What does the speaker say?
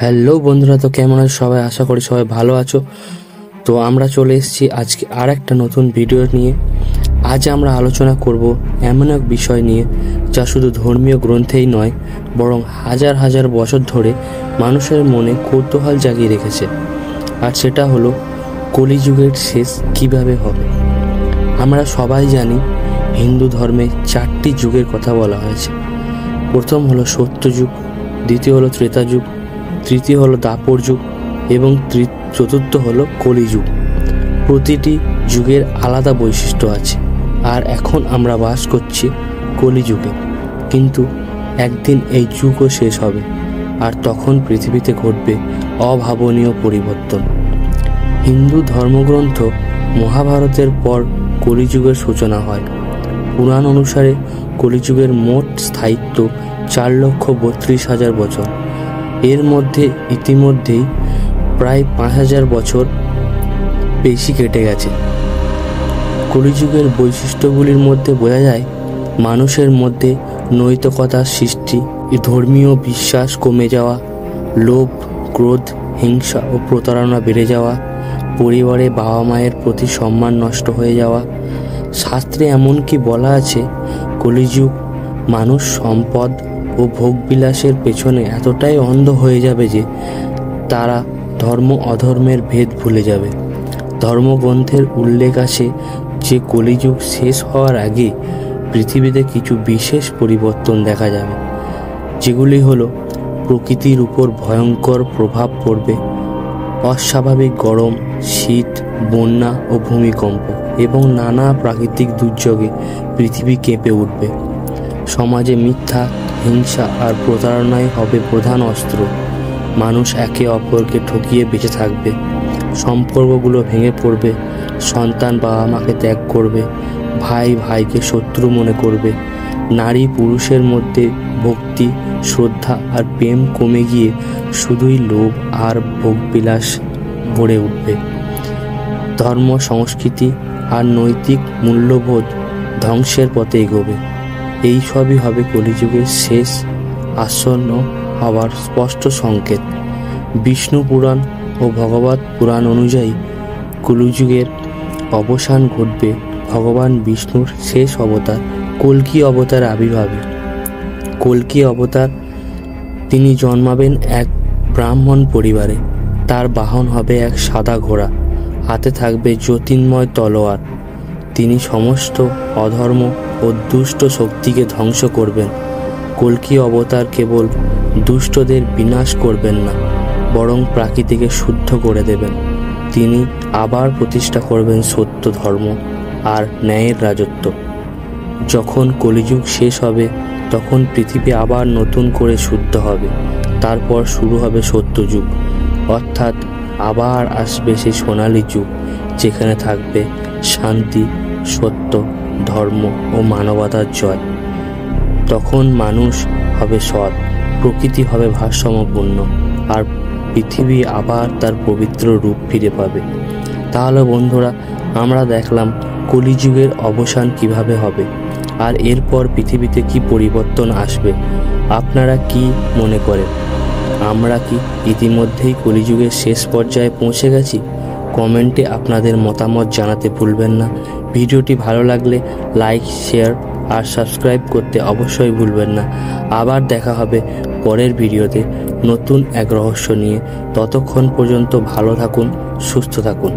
Hello বন্ধুরা, তো কেমন আছো সবাই? আশা করি সবাই ভালো আছো। তো আমরা চলে এসেছি আজকে আর একটা নতুন ভিডিও নিয়ে। আজ আমরা আলোচনা করব এমন এক বিষয় নিয়ে যা শুধু ধর্মীয় গ্রন্থেই নয়, বরং হাজার হাজার বছর ধরে মানুষের মনে কৌতূহল জাগিয়ে রেখেছে। আর সেটা হলো কলিযুগের শেষ কিভাবে হবে। আমরা সবাই জানি হিন্দু ধর্মে 4টি যুগের কথা বলা হয়েছে। প্রথম হলো সত্যযুগ, দ্বিতীয় হলো ত্রেতা যুগ, তৃতীয় হলো দাপর যুগ এবং চতুর্থ হলো কলিযুগ। প্রতিটি যুগের আলাদা বৈশিষ্ট্য আছে, আর এখন আমরা বাস করছি কলিযুগে। কিন্তু একদিন এই যুগও শেষ হবে, আর তখন পৃথিবীতে ঘটবে অভাবনীয় পরিবর্তন। হিন্দু ধর্মগ্রন্থ মহাভারতের পর কলিযুগের সূচনা হয়। পুরাণ অনুসারে কলিযুগের মোট স্থায়িত্ব 4,32,000 বছর। এর মধ্যে ইতিমধ্যেই প্রায় 5,000 বছর বেশি কেটে গেছে। কলিযুগের বৈশিষ্ট্যগুলির মধ্যে বোঝা যায় মানুষের মধ্যে নৈতিকতার সৃষ্টি, ধর্মীয় বিশ্বাস কমে যাওয়া, লোভ, ক্রোধ, হিংসা ও প্রতারণা বেড়ে যাওয়া, পরিবারে বাবা মায়ের প্রতি সম্মান নষ্ট হয়ে যাওয়া। শাস্ত্রে এমনকি বলা আছে কলিযুগ মানুষ সম্পদ ও ভোগবিলাসের পেছনে এতটাই অন্ধ হয়ে যাবে যে তারা ধর্ম অধর্মের ভেদ ভুলে যাবে। ধর্মগ্রন্থের উল্লেখ আছে যে কলিযুগ শেষ হওয়ার আগে পৃথিবীতে কিছু বিশেষ পরিবর্তন দেখা যাবে, যেগুলি হলো প্রকৃতির উপর ভয়ঙ্কর প্রভাব পড়বে, অস্বাভাবিক গরম, শীত, বন্যা ও ভূমিকম্প এবং নানা প্রাকৃতিক দুর্যোগে পৃথিবী কেঁপে উঠবে। সমাজে মিথ্যা, হিংসা আর প্রতারণাই হবে প্রধান অস্ত্র। মানুষ একে অপরকে ঠকিয়ে বেঁচে থাকবে, সম্পর্কগুলো ভেঙে পড়বে, সন্তান বাবা মাকে ত্যাগ করবে, ভাই ভাইকে শত্রু মনে করবে, নারী পুরুষের মধ্যে ভক্তি, শ্রদ্ধা আর প্রেম কমে গিয়ে শুধুই লোভ আর ভোগবিলাস ভরে উঠবে। ধর্ম, সংস্কৃতি আর নৈতিক মূল্যবোধ ধ্বংসের পথে এগোবে। এই সবই হবে কলিযুগের শেষ আসন্ন হওয়ার স্পষ্ট সংকেত। বিষ্ণু পুরাণ ও ভগবত পুরাণ অনুযায়ী কলিযুগের অবসান ঘটবে ভগবান বিষ্ণুর শেষ অবতার কল্কি অবতার আবির্ভাবে। কল্কি অবতার তিনি জন্মাবেন এক ব্রাহ্মণ পরিবারে। তার বাহন হবে এক সাদা ঘোড়া, হাতে থাকবে জ্যোতির্ময় তলোয়ার। তিনি সমস্ত অধর্ম ও দুষ্ট শক্তিকে ধ্বংস করবেন। কল্কি অবতার কেবল দুষ্টদের বিনাশ করবেন না, বরং প্রকৃতিকে শুদ্ধ করে দেবেন। তিনি আবার প্রতিষ্ঠা করবেন সত্য ধর্ম আর ন্যায়ের রাজত্ব। যখন কলিযুগ শেষ হবে তখন পৃথিবী আবার নতুন করে শুদ্ধ হবে। তারপর শুরু হবে সত্যযুগ, অর্থাৎ আবার আসবে সেই সোনালী যুগ, যেখানে থাকবে শান্তি, সত্য, ধর্ম ও মানবতার জয়। তখন মানুষ হবে সৎ, প্রকৃতি হবে ভারসাম্যপূর্ণ, আর পৃথিবী আবার তার পবিত্র রূপ ফিরে পাবে। তাহলে বন্ধুরা, আমরা দেখলাম কলিযুগের অবসান কিভাবে হবে, আর এরপর পৃথিবীতে কি পরিবর্তন আসবে। আপনারা কি মনে করেন? আমরা কি ইতিমধ্যেই কলিযুগের শেষ পর্যায়ে পৌঁছে গেছি? কমেন্টে আপনাদের মতামত জানাতে ভুলবেন না। ভিডিওটি ভালো লাগলে লাইক, শেয়ার আর সাবস্ক্রাইব করতে অবশ্যই ভুলবেন না। আবার দেখা হবে পরের ভিডিওতে নতুন এক রহস্য নিয়ে। ততক্ষণ পর্যন্ত ভালো থাকুন, সুস্থ থাকুন।